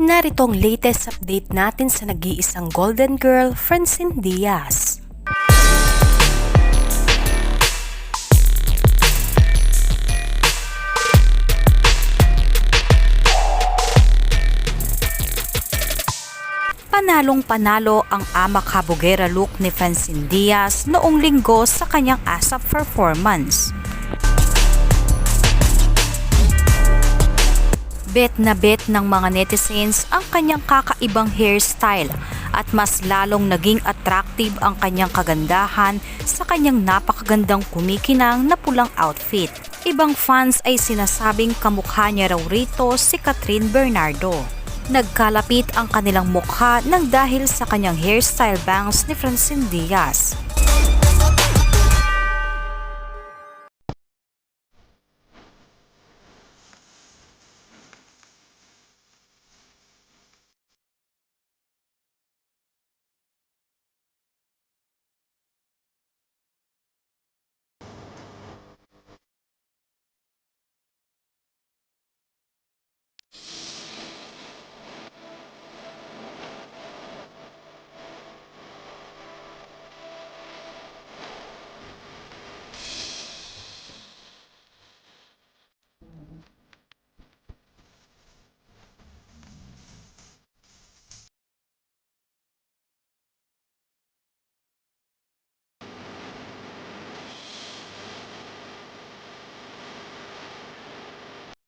Narito ang latest update natin sa nag-iisang Golden Girl, Francine Diaz. Panalong-panalo ang ama kabugera look ni Francine Diaz noong linggo sa kanyang ASAP performance. Bet na bet ng mga netizens ang kanyang kakaibang hairstyle at mas lalong naging attractive ang kanyang kagandahan sa kanyang napakagandang kumikinang na pulang outfit. Ibang fans ay sinasabing kamukha niya raw rito si Catherine Bernardo. Nagkalapit ang kanilang mukha nang dahil sa kanyang hairstyle bangs ni Francine Diaz.